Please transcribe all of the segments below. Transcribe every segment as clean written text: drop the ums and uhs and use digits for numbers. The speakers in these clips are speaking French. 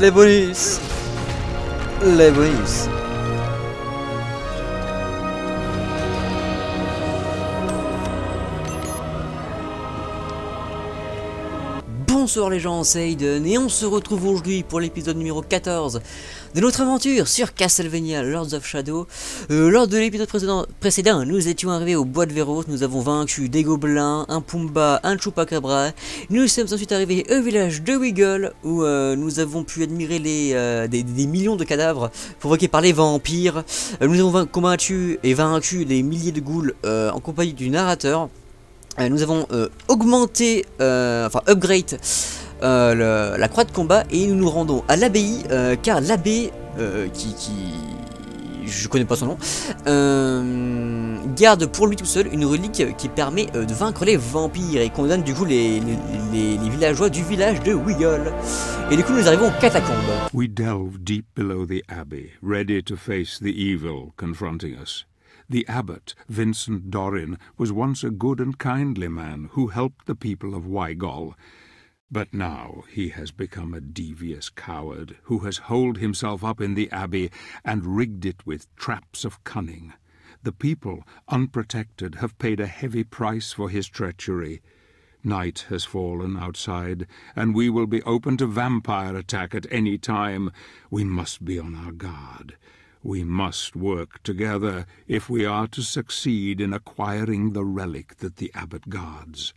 Les bonus. Les bonus. Bonsoir les gens, c'est Aiden et on se retrouve aujourd'hui pour l'épisode numéro 14 de notre aventure sur Castlevania Lords of Shadow. Lors de l'épisode précédent, nous étions arrivés au bois de Véros, nous avons vaincu des gobelins, un Pumba, un Chupacabra. Nous sommes ensuite arrivés au village de Wiggle où nous avons pu admirer des millions de cadavres provoqués par les vampires. Nous avons combattu et vaincu des milliers de ghouls en compagnie du narrateur. Nous avons augmenté, upgrade la croix de combat et nous nous rendons à l'abbaye car l'abbé je connais pas son nom, garde pour lui tout seul une relique qui permet de vaincre les vampires et condamne du coup les villageois du village de Wiggle. Et du coup nous arrivons aux catacombes. We delve deep below the abbey, ready to face the evil confronting us. The abbot, Vincent Dorin, was once a good and kindly man who helped the people of Wiggle. But now he has become a devious coward who has holed himself up in the abbey and rigged it with traps of cunning. The people, unprotected, have paid a heavy price for his treachery. Night has fallen outside, and we will be open to vampire attack at any time. We must be on our guard. We must work together if we are to succeed in acquiring the relic that the abbot guards.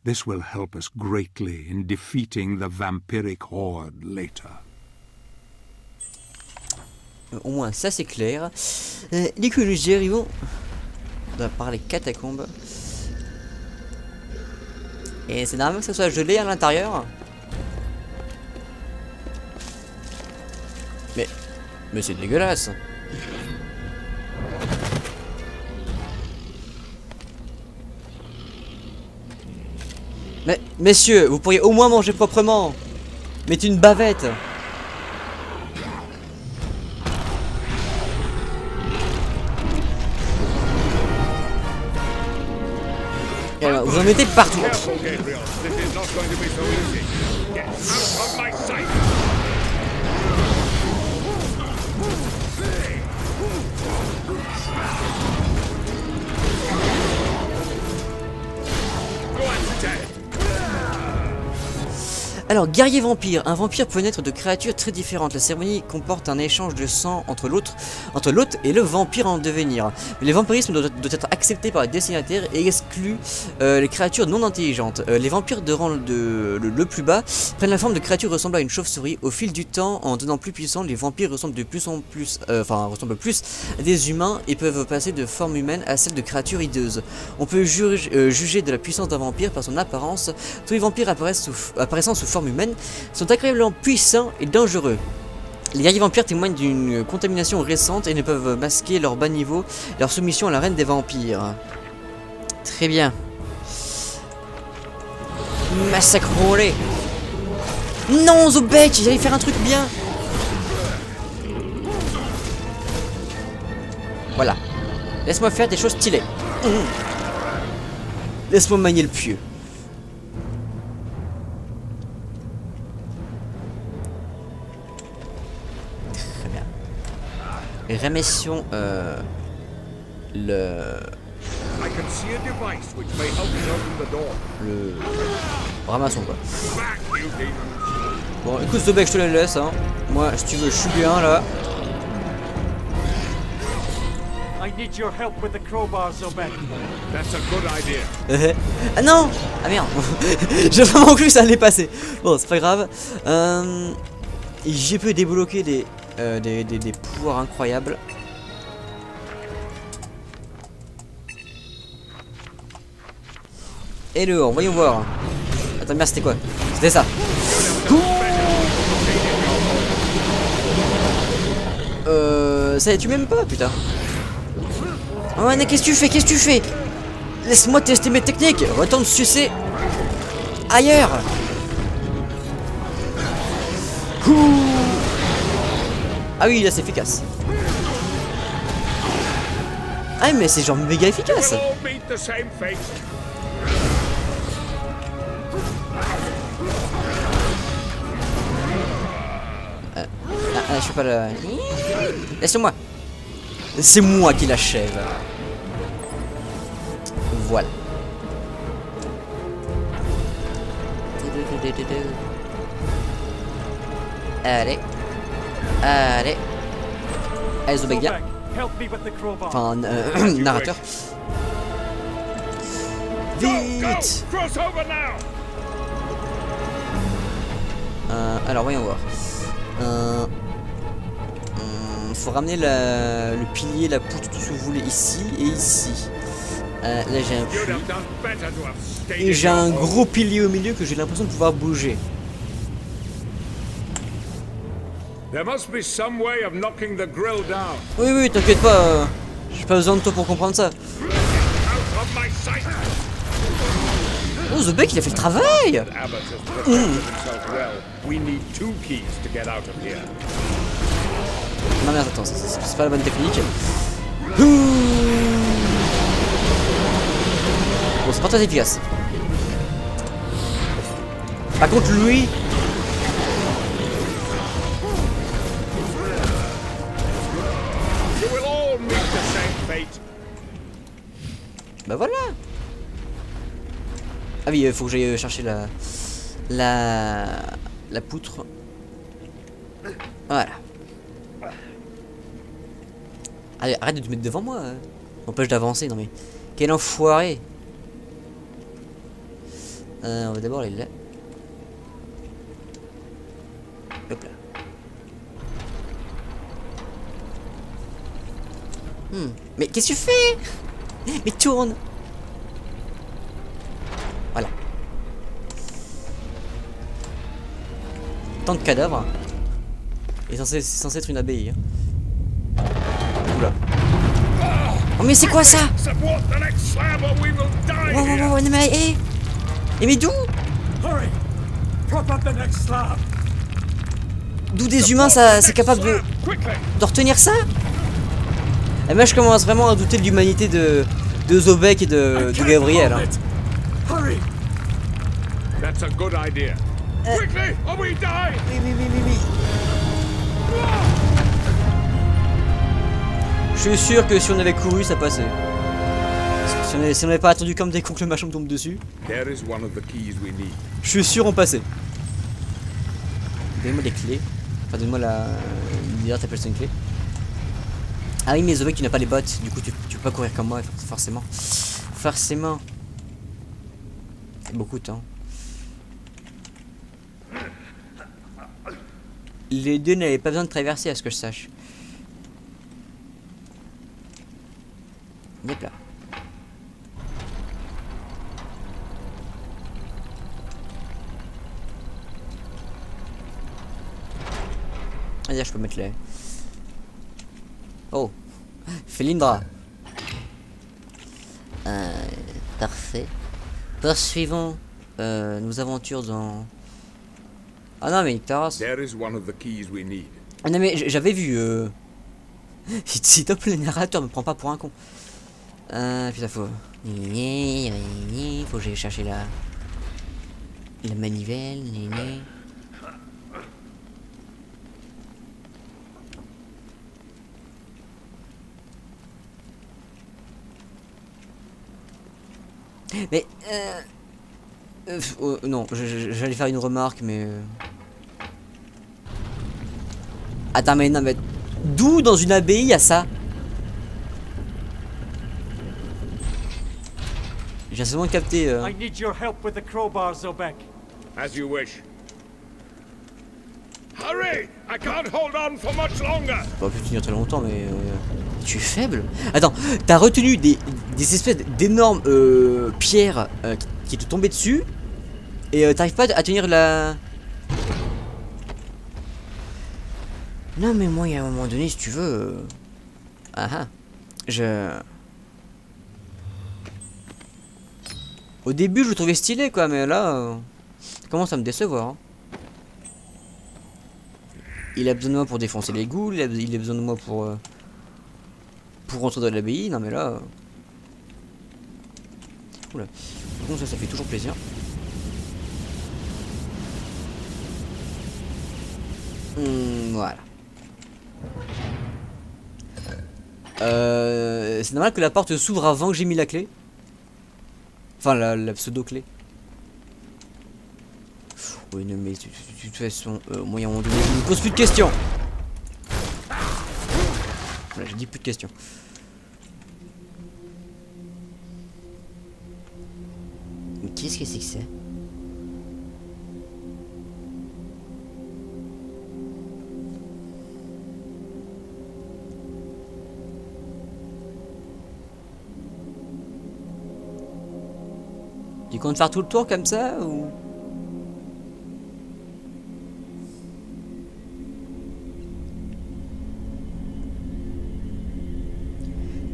This will help us greatly in defeating the vampiric horde later. Au moins ça c'est clair. Du coup nous y arrivons par les catacombes. Et c'est normal que ça soit gelé à l'intérieur. Mais c'est dégueulasse. Mais messieurs, vous pourriez au moins manger proprement. Mettez une bavette. Et alors, vous en mettez partout. Alors, guerrier vampire. Un vampire peut naître de créatures très différentes. La cérémonie comporte un échange de sang entre l'hôte et le vampire en devenir. Mais le vampirisme doit être accepté par les destinataires et exclut les créatures non intelligentes. Les vampires de rang le plus bas prennent la forme de créatures ressemblant à une chauve-souris. Au fil du temps, en devenant plus puissants, les vampires ressemblent de plus en plus, ressemblent plus à des humains et peuvent passer de forme humaine à celle de créatures hideuses. On peut juger de la puissance d'un vampire par son apparence. Tous les vampires apparaissant sous forme humaine sont agréablement puissants et dangereux. Les guerriers vampires témoignent d'une contamination récente et ne peuvent masquer leur bas niveau et leur soumission à la reine des vampires. Très bien. Massacrons-les. Non, Zobek, j'allais faire un truc bien. Voilà. Laisse-moi faire des choses stylées. Laisse-moi manier le pieu. Remettons le ramassons quoi. Bon écoute Zobek, je te la laisse hein. Moi si tu veux je suis bien là. I need your help with the crowbar, Zobek. That's a good idea. Ah non. Ah merde. J'ai vraiment cru que ça allait passer. Bon c'est pas grave. J'ai pu débloquer des pouvoirs incroyables. Et le voyons voir. Attends, merde, c'était quoi? C'était ça. Ça tu m'aimes pas, putain. Oh, mais qu'est-ce que tu fais? Qu'est-ce que tu fais? Laisse-moi tester mes techniques. Retourne sucer ailleurs. Ah oui, là c'est efficace. Ah mais c'est genre méga efficace. Ah, je suis pas là. Laisse-moi. C'est moi qui l'achève. Voilà. Allez. Allez. Allez, Zobek, viens. Help me with the crowbar. Enfin, narrateur. Vite. Cross over now. Alors, voyons voir. Faut ramener le pilier, la poutre, tout ce que vous voulez ici et ici. Là, j'ai un You'd puits. have done better to have stayed Et in j'ai your un home. gros pilier au milieu que j'ai l'impression de pouvoir bouger. There must be some way of knocking the grill down. Oui, oui, t'inquiète pas. J'ai pas besoin de toi pour comprendre ça. Out of my sight. Oh, Zobek, il a fait le travail. Abbott has protected himself well. We need 2 keys to get out of here. Non, merde, attends, c'est pas la bonne technique. Bon, c'est pas très efficace. Par contre, lui... You will all meet the same fate. Bah voilà. Ah oui, il faut que j'aille chercher la poutre. Voilà. Allez, arrête de te mettre devant moi. M'empêche d'avancer, non mais... Quel enfoiré. On va d'abord aller là. Hop là. Mais qu'est-ce que tu fais? Mais tourne. Voilà. Tant de cadavres. Et c'est censé être une abbaye. Oula. Oh mais c'est quoi ça? Support the next slab or we will die Wow, wow, here. wow, mais mais d'où? Hurry! Prop up the next slab. D'où des humains ça c'est capable de Quickly. retenir ça? Et moi je commence vraiment à douter de l'humanité de Zobek et de Gabriel. Hein. Hurry! That's a good idea. Quickly or we die. Oui. Je suis sûr que si on avait couru ça passait. Si on n'avait pas attendu comme des cons que le machin me tombe dessus, There is one of the keys we need. je suis sûr on passait. Donnez-moi des clés. Enfin donne-moi la... D'ailleurs t'appelles ça une clé. Ah oui mais Zobek tu n'as pas les bottes, du coup tu peux pas courir comme moi forcément. Forcément. C'est beaucoup de temps. Les deux n'avaient pas besoin de traverser à ce que je sache. Hop là. Vas-y, je peux mettre les... Oh, Felindra. Parfait. Poursuivons nos aventures dans... Ah non mais Taras. There is one of the keys we need. Ah non mais j'avais vu... S'il te plaît, le narrateur me prend pas pour un con. Putain faut... Faut que j'aille chercher la manivelle. Mais non, j'allais faire une remarque, mais attends, mais non, mais d'où dans une abbaye y a ça? J'ai seulement capté. I need your help with the crowbar, Zobek. As you wish. Hurry! I can't hold on for much longer. Pas pu tenir très longtemps, mais tu es faible. Attends, t'as retenu des espèces d'énormes pierres qui te tombaient dessus et t'arrives pas à tenir la... Non mais moi il y a un moment donné si tu veux... Au début je le trouvais stylé quoi, mais là... ça commence à me décevoir. Hein. Il a besoin de moi pour défoncer les ghouls, il a besoin de moi pour rentrer dans l'abbaye, non mais là... Oula, bon ça fait toujours plaisir. Voilà. C'est normal que la porte s'ouvre avant que j'ai mis la clé. Enfin, la pseudo-clé. Oui, non, mais de toute façon, moi, à un moment donné, je ne me pose plus de questions. Voilà, je dis plus de questions. Mais qu'est-ce que c'est que ça? Tu comptes faire tout le tour comme ça ou...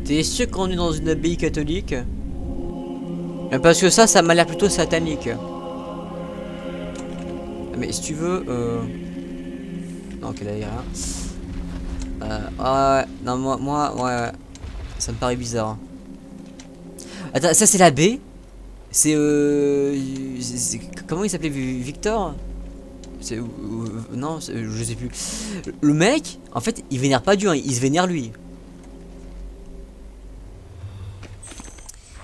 T'es sûr qu'on est dans une abbaye catholique? Parce que ça m'a l'air plutôt satanique. Mais si tu veux... Non, ok, là, il y a rien. Ah ouais, non, moi, ouais, ça me paraît bizarre. Attends, ça c'est l'abbé? C'est comment il s'appelait, Victor? Non, je sais plus. Le mec, en fait, il vénère pas Dieu, hein, il se vénère lui.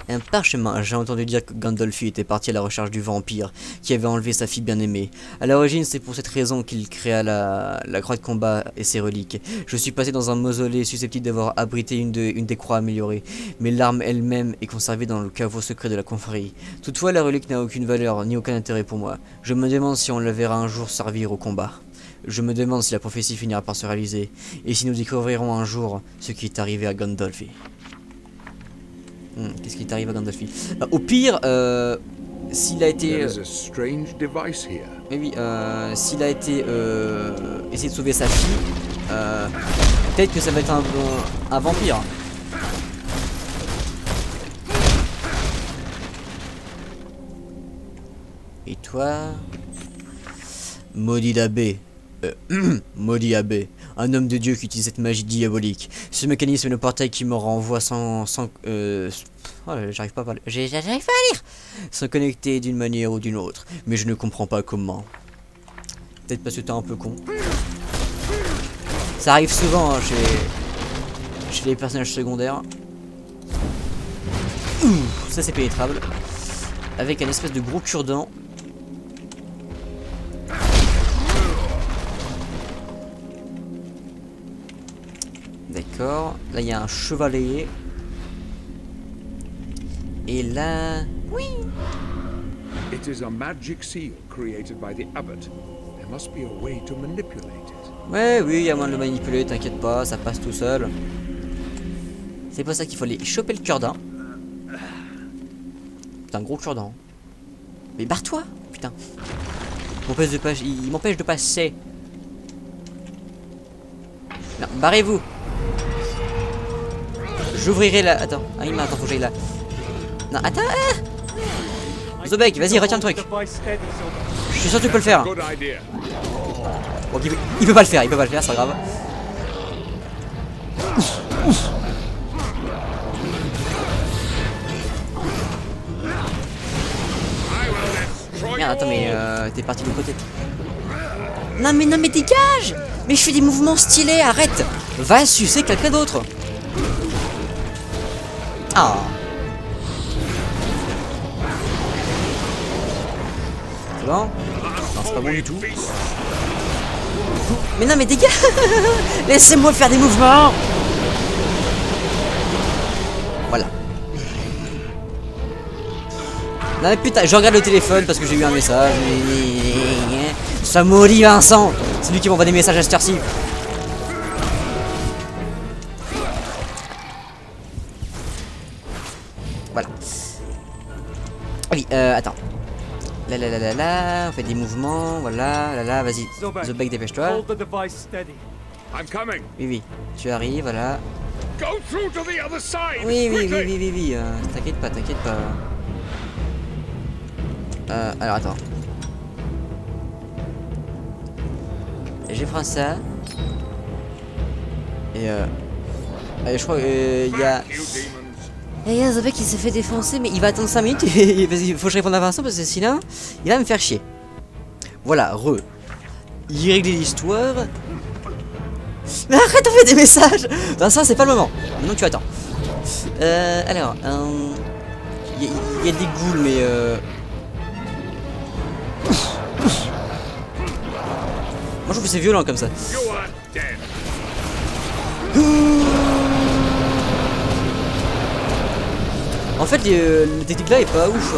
Un parchemin. J'ai entendu dire que Gandolfi était parti à la recherche du vampire qui avait enlevé sa fille bien-aimée. À l'origine, c'est pour cette raison qu'il créa la croix de combat et ses reliques. Je suis passé dans un mausolée susceptible d'avoir abrité une des croix améliorées, mais l'arme elle-même est conservée dans le caveau secret de la confrérie. Toutefois, la relique n'a aucune valeur ni aucun intérêt pour moi. Je me demande si on la verra un jour servir au combat. Je me demande si la prophétie finira par se réaliser, et si nous découvrirons un jour ce qui est arrivé à Gandolfi. Qu'est-ce qui t'arrive à Gandolfi? Au pire, s'il a été... Mais oui, s'il a été essayer de sauver sa fille, peut-être que ça va être un vampire. Et toi? Maudit abbé. Maudit abbé. Un homme de Dieu qui utilise cette magie diabolique. Ce mécanisme est le portail qui me renvoie sans j'arrive pas à parler. J'arrive pas à lire. Sans connecter d'une manière ou d'une autre. Mais je ne comprends pas comment. Peut-être parce que t'es un peu con. Ça arrive souvent hein, chez les personnages secondaires. Ça c'est pénétrable. Avec un espèce de gros cure-dent. D'accord, là il y a un chevalier. Et là... Oui. It is a magic seal created by the abbot. There must be a way to manipulate it. Ouais, oui, il y a moyen de le manipuler, t'inquiète pas, ça passe tout seul. C'est pas ça qu'il faut aller choper le cure-dent. C'est un gros cure-dent. Mais barre-toi, putain. Il m'empêche de passer. Non, barrez-vous. J'ouvrirai la... Attends, il m'a... Attends, faut que j'aille là. Non, attends. Zobek, vas-y, retiens le truc. Je suis sûr que tu peux le faire. Bon, il peut pas le faire, c'est pas grave. Merde, attends, mais t'es parti de côté. Non, mais dégage. Mais je fais des mouvements stylés, arrête. Va sucer quelqu'un d'autre. Ah. C'est bon? Non, c'est pas bon du tout. Mais non, mais dégage. Laissez-moi faire des mouvements. Voilà. Non mais putain, je regarde le téléphone parce que j'ai eu un message. Ça maudit Vincent. C'est lui qui m'envoie des messages à cette heure-ci. Voilà. Oui, attends. Là, on fait des mouvements, voilà, là, vas-y. Zobek, dépêche-toi. Oui, tu arrives, voilà. Oui, t'inquiète pas. Alors attends. J'ai pris ça. Et je crois qu'il y a... Il y a Zobek qui s'est fait défoncer, mais il va attendre 5 minutes. Il faut que je réponde à Vincent parce que sinon, il va me faire chier. Voilà, il réglait l'histoire. Mais arrête d'envoyer des messages. Non, ça c'est pas le moment. Maintenant tu attends. Alors, il y a des ghouls, mais moi je trouve que c'est violent comme ça. En fait, le technique là est pas ouf.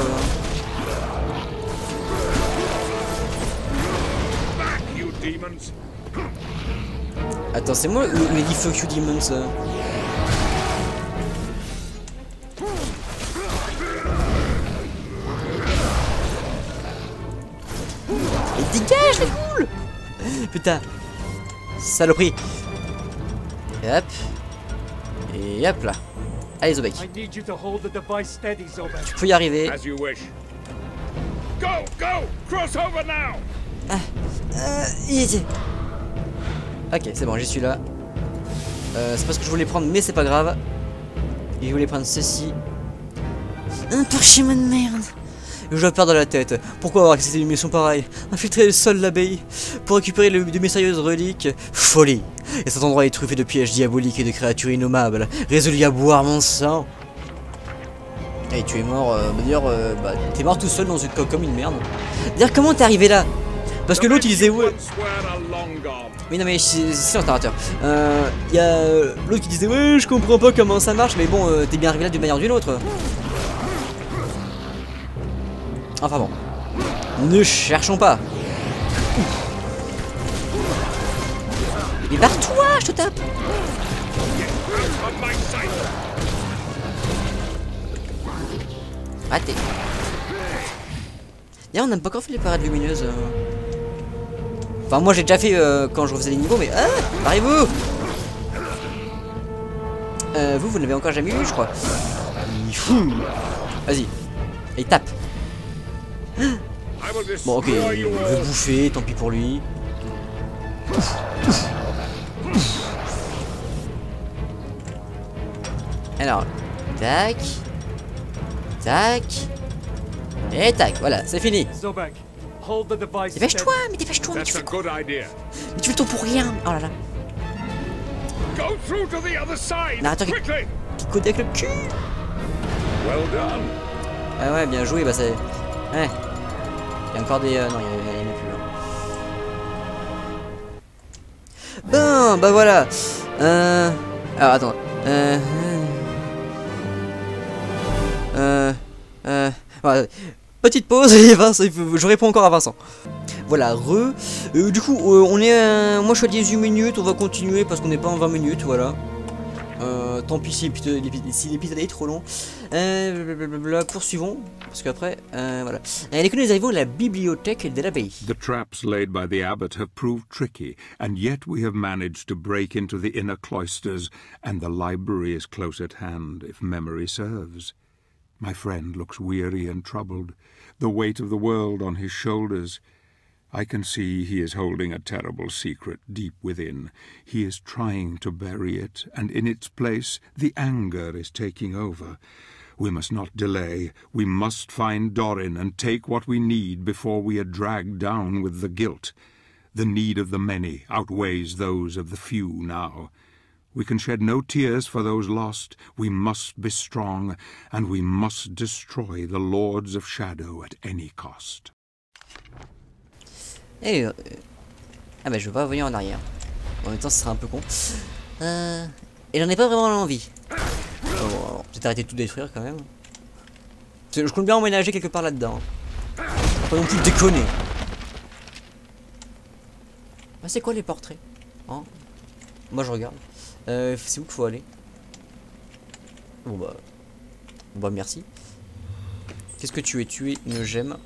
Attends, c'est moi ou il dit fuck you demons Et dégage les ghouls. Putain. Saloperie. Et hop. Et hop là. Allez Zobek. I need you to hold the device steady, Zobek. Tu peux y arriver. As you wish. Go, go! Cross over now! Ok, c'est bon, j'y suis là. C'est pas ce que je voulais prendre, mais c'est pas grave. Et je voulais prendre ceci. Un parchemin de merde. Je dois perdre la tête. Pourquoi avoir accès à une mission pareille? Infiltrer le sol de l'abbaye pour récupérer de mystérieuses reliques. Folie. Et cet endroit est truffé de pièges diaboliques et de créatures innommables, résolues à boire mon sang. Et tu es mort, bah, t'es mort tout seul dans une coque comme une merde. Dire comment t'es arrivé là? Parce que l'autre il disait ouais. Oui non mais c'est un narrateur. Y a l'autre qui disait ouais je comprends pas comment ça marche, mais bon t'es bien arrivé là d'une manière ou d'une autre. Enfin bon. Ne cherchons pas. Mais barre-toi, je te tape. Raté. D'ailleurs on n'a pas encore fait les parades lumineuses. Enfin moi j'ai déjà fait quand je refaisais les niveaux, mais ah, barrez-vous. Vous n'avez encore jamais eu je crois. Vas-y. Et tape. Bon ok, il veut bouffer, tant pis pour lui. Alors, tac, tac, et tac, voilà, c'est fini. Zobek, hold the device. Dépêche-toi, mais dépêche-toi, mais tu That's a fais quoi? good idea. Mais tu fais le tour pour rien. Oh là là. Go through to the other side. Narrateur Quickly. qui code avec le cul. Well done. Ah ouais, bien joué, bah c'est... Ouais. Il y a encore des... non, il y en a plus. Hein. Ben, bah voilà. Alors, attends. Voilà. Petite pause, et Vincent, je réponds encore à Vincent. Voilà, du coup, on est... moi, je suis à 18 minutes, on va continuer parce qu'on n'est pas en 20 minutes, voilà. Tant pis si l'épisode est trop long. Poursuivons, parce qu'après, voilà. Les nous arrivons à la bibliothèque de l'abbaye. The traps laid by the abbot have proved tricky, and yet we have managed to break into the inner cloisters, and the library is close at hand, if memory serves. My friend looks weary and troubled, the weight of the world on his shoulders. I can see he is holding a terrible secret deep within. He is trying to bury it, and in its place the anger is taking over. We must not delay. We must find Dorin and take what we need before we are dragged down with the guilt. The need of the many outweighs those of the few now. We can shed no tears for those lost. We must be strong, and we must destroy the Lords of Shadow at any cost. Et ah bah je vais pas revenir en arrière. En même temps ce serait un peu con. Et j'en ai pas vraiment envie. Bon, peut-être arrêter de tout détruire quand même. Je compte bien emménager quelque part là-dedans. Pas non plus déconner. Ah, c'est quoi les portraits hein? Moi je regarde. C'est où qu'il faut aller? Bon bah merci. Qu'est-ce que tu es? Tu es une gemme.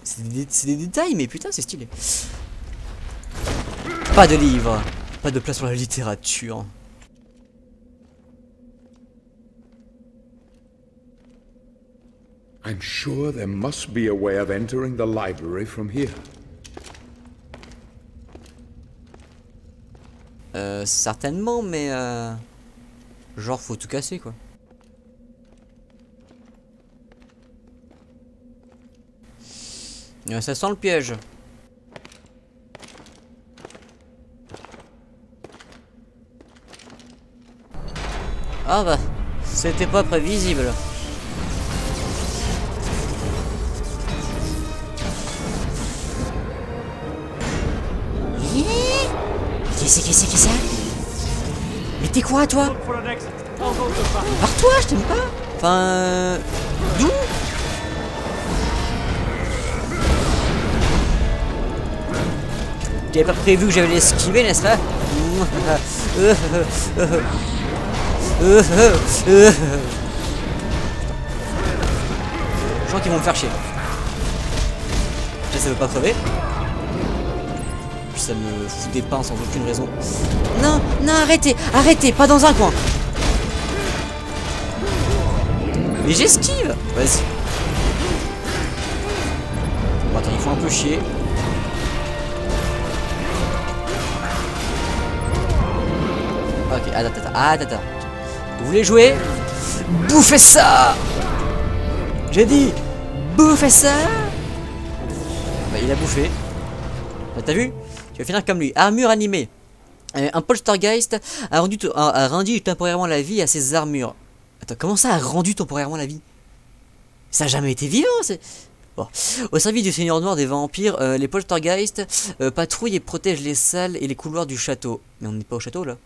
C'est des détails, mais putain, c'est stylé. Pas de livre, pas de place pour la littérature. I'm sure there must be a way of entering the library from here. Certainement, mais genre faut tout casser quoi. Ça sent le piège. Ah bah, c'était pas prévisible. Qu'est-ce que c'est que ça? Mais t'es quoi toi? Look for an exit. I'll go to the back. Barre-toi, je t'aime pas. Enfin... D'où? T'avais pas prévu que j'allais l'esquiver, n'est-ce pas? Gens qui vont me faire chier. Ça veut pas crever. Puis ça me fout des pains sans aucune raison. Non, non, arrêtez, arrêtez, pas dans un coin. Mais j'esquive. Vas-y. Bon, attends, il faut un peu chier. Ok, attends. Vous voulez jouer? Bouffez ça! J'ai dit, bouffez ça! Bah, il a bouffé. T'as vu? Tu vas finir comme lui. Armure animée. Un poltergeist a rendu temporairement la vie à ses armures. Attends, comment ça a rendu temporairement la vie? Ça n'a jamais été vivant, c'est... Bon. Au service du Seigneur Noir des vampires, les poltergeists patrouillent et protègent les salles et les couloirs du château. Mais on n'est pas au château, là.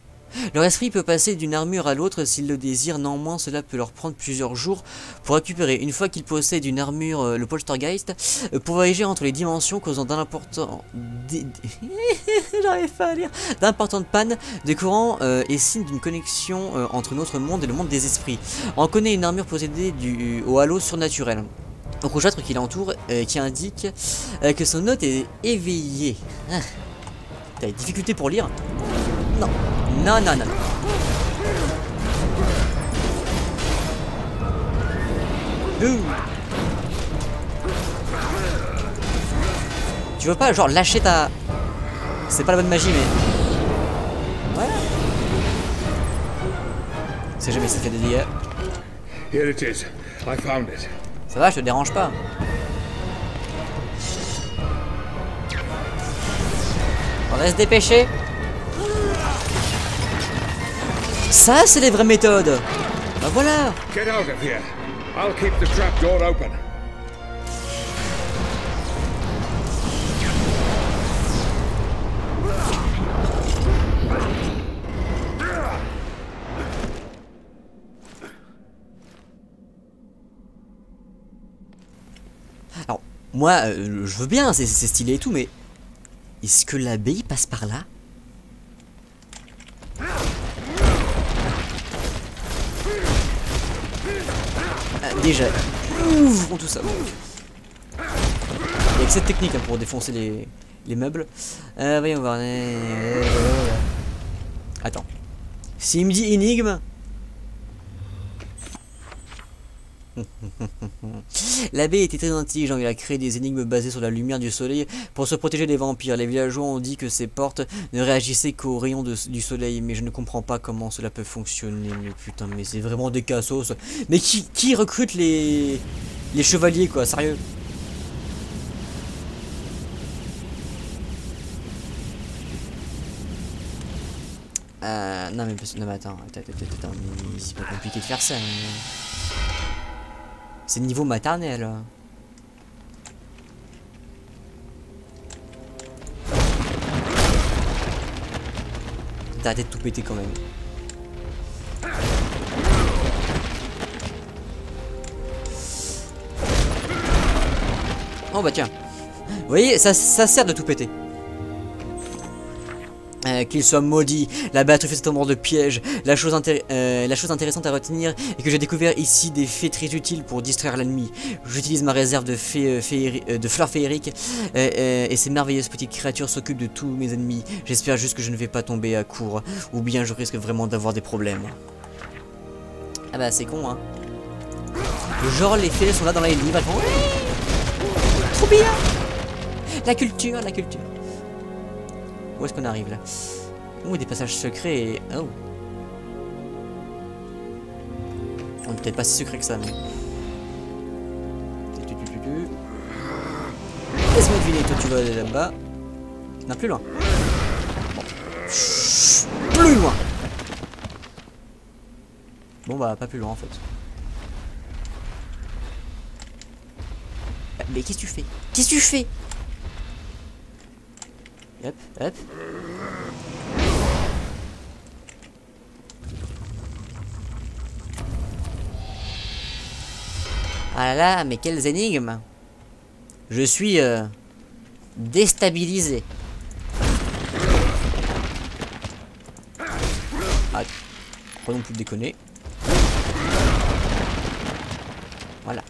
Leur esprit peut passer d'une armure à l'autre s'ils le désirent, néanmoins cela peut leur prendre plusieurs jours pour récupérer. Une fois qu'ils possèdent une armure, le poltergeist pour voyager entre les dimensions causant j'arrive pas à lire, d'importantes pannes de courant et signe d'une connexion entre notre monde et le monde des esprits. On connaît une armure possédée au halo surnaturel. Au rougeâtre qui l'entoure, qui indique que son hôte est éveillé. T'as des difficultés pour lire? Non. Non. Tu veux pas genre lâcher ta... C'est pas la bonne magie mais... Ouais. C'est jamais ça fait des dégâts. Here it is. I found it. Ça va, je te dérange pas. On va se dépêcher. Ça, c'est les vraies méthodes. Bah voilà. Get out of here. I'll keep the trap door open. Alors, moi, je veux bien, c'est stylé et tout, mais est-ce que l'abbé passe par là? Déjà, ouvrons tout ça. Il y a que cette technique hein, pour défoncer les meubles. Voyons voir. Attends. S'il me dit énigme. L'abbé était très intelligent, il a créé des énigmes basées sur la lumière du soleil pour se protéger des vampires. Les villageois ont dit que ces portes ne réagissaient qu'aux rayons du soleil, mais je ne comprends pas comment cela peut fonctionner. Mais putain, mais c'est vraiment des cassos. Mais qui recrute les chevaliers quoi, sérieux? Non mais attends, mais c'est pas compliqué de faire ça. C'est niveau maternel. T'as arrêté de tout péter quand même. Oh bah tiens. Vous voyez, ça sert de tout péter. Qu'il soit maudit, la batterie fait cet endroit de piège. La chose intéressante à retenir est que j'ai découvert ici des faits très utiles pour distraire l'ennemi. J'utilise ma réserve de fleurs féeriques et ces merveilleuses petites créatures s'occupent de tous mes ennemis. J'espère juste que je ne vais pas tomber à court, ou bien je risque vraiment d'avoir des problèmes. Ah bah c'est con hein. Genre les fées sont là dans les livres, elles font ouais, trop bien. La culture. Où est-ce qu'on arrive là? Oh, des passages secrets et... Oh. On est peut-être pas si secret que ça, mais... Laisse-moi deviner, toi tu vas aller là-bas. Non, plus loin. Bon. Chut, plus loin. Bon bah pas plus loin en fait. Mais qu'est-ce que tu fais? Qu'est-ce que tu fais? Hop, hop. Ah là là, mais quelles énigmes! Je suis déstabilisé. Ah, pas non plus déconner. Voilà.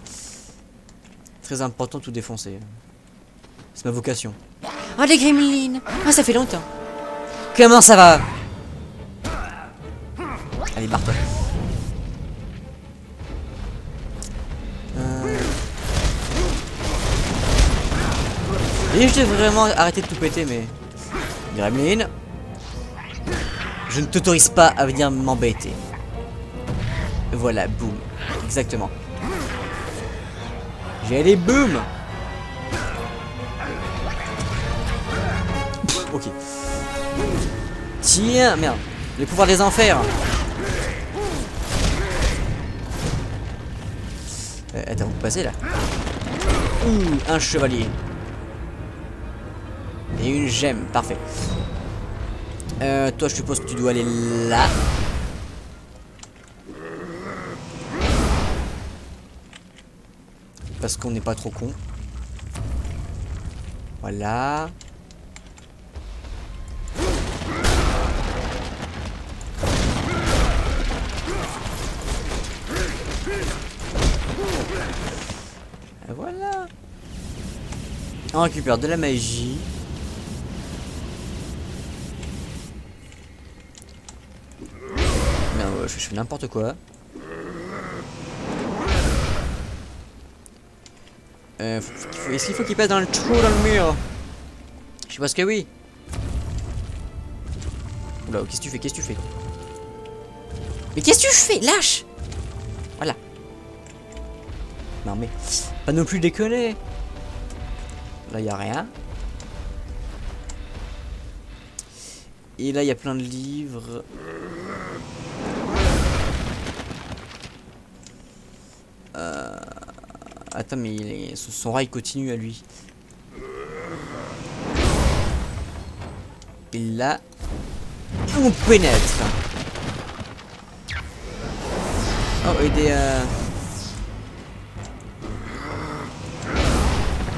Très important tout défoncer. C'est ma vocation. Oh les gremlins! Ah ça fait longtemps. Comment ça va? Allez barre-toi. Et je devrais vraiment arrêter de tout péter mais... Gremlin, je ne t'autorise pas à venir m'embêter. Voilà, boum. Exactement. J'ai allé boum. Ok. Tiens, merde. Les pouvoirs des enfers. Attends, vous passez là. Un chevalier. Et une gemme, parfait. Toi, je suppose que tu dois aller là. Parce qu'on n'est pas trop con. Voilà. Et voilà. On récupère de la magie. Merde, je fais n'importe quoi. Est-ce qu'il faut qu'il passe dans le trou dans le mur? Je pense que oui. Oula, qu'est-ce que tu fais? Qu'est-ce que tu fais? Mais qu'est-ce que tu fais? Lâche! Voilà. Non mais, pas non plus déconner. Là, il n'y a rien. Et là, il y a plein de livres. Attends, mais son rail continue à lui. Et là, on pénètre. Oh, et des...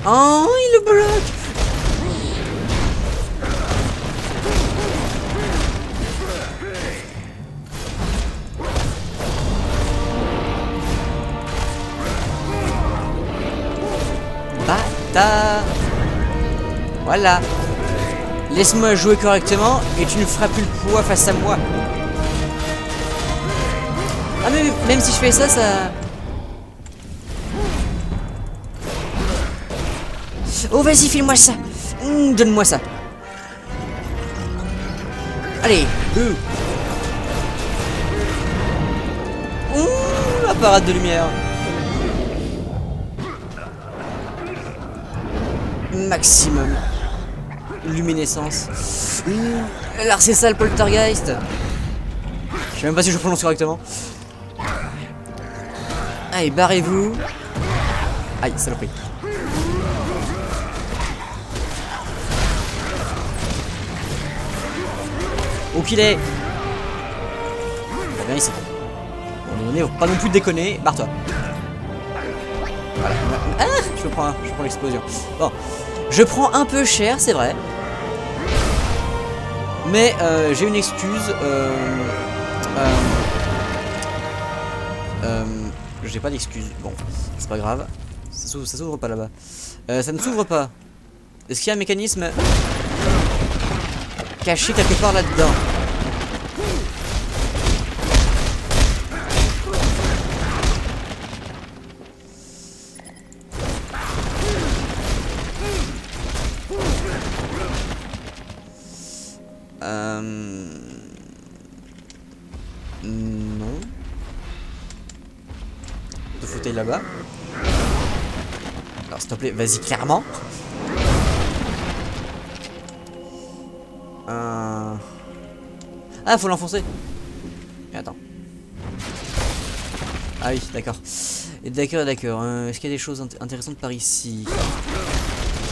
Oh, il le bloque. Bâtard. Voilà. Laisse-moi jouer correctement et tu ne feras plus le poids face à moi. Ah mais même si je fais ça, ça... Oh vas-y, file-moi ça. Donne-moi ça. Allez, la parade de lumière. Maximum. Luminescence. L'arcésial poltergeist. Je sais même pas si je prononce correctement. Allez, barrez-vous. Aïe, saloperie. Où qu'il est? Viens ici. À un moment donné, faut pas non plus déconner. Barre-toi. Voilà. Ah, je prends l'explosion. Bon, je prends un peu cher, c'est vrai. Mais j'ai une excuse. J'ai pas d'excuse. Bon, c'est pas grave. Ça s'ouvre pas là-bas. Ça ne s'ouvre pas. Est-ce qu'il y a un mécanisme caché quelque part là-dedans? Non. De fauteuil là-bas. Alors s'il te plaît, vas-y clairement. Ah, faut l'enfoncer. Attends. Ah oui, d'accord. D'accord, d'accord. Est-ce qu'il y a des choses intéressantes par ici?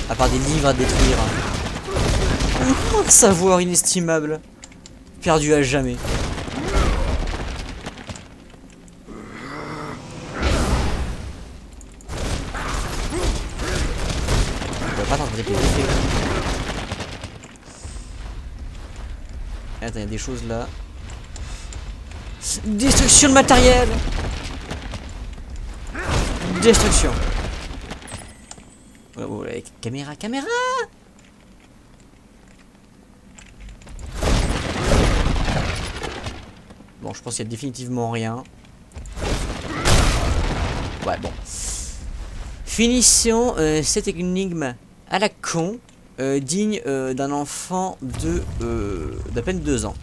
À part des livres à détruire. Un savoir inestimable. Perdu à jamais. On va pas tenter de les détruire. Attends, il y a des choses là. Destruction de matériel. Destruction. Oh, oh, caméra, caméra. Bon, je pense qu'il y a définitivement rien. Ouais, bon. Finissons cette énigme à la con, digne d'un enfant de d'à peine 2 ans.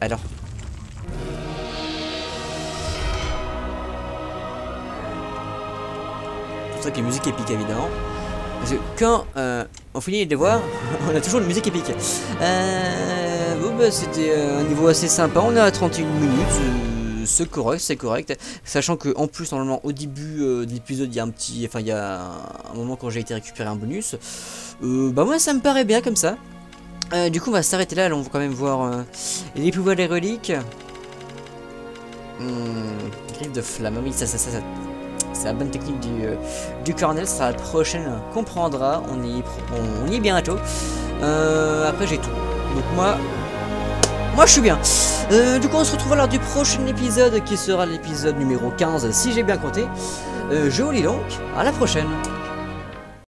Alors. Tout ça qui est musique épique évidemment. Parce que quand on finit les devoirs, on a toujours une musique épique. Bon, bah, c'était un niveau assez sympa, on est à 31 minutes, c'est correct, sachant que en plus normalement au début de l'épisode il y a il y a un moment quand j'ai été récupérer un bonus. Bah moi ça me paraît bien comme ça. Du coup on va s'arrêter là, on va quand même voir les pouvoirs des reliques. Griffe de flamme, oui ça c'est la bonne technique du cornel, ça sera la prochaine qu'on prendra, on y est bientôt. Après j'ai tout, donc moi je suis bien. Du coup on se retrouve lors du prochain épisode qui sera l'épisode numéro 15 si j'ai bien compté. Je vous dis donc à la prochaine.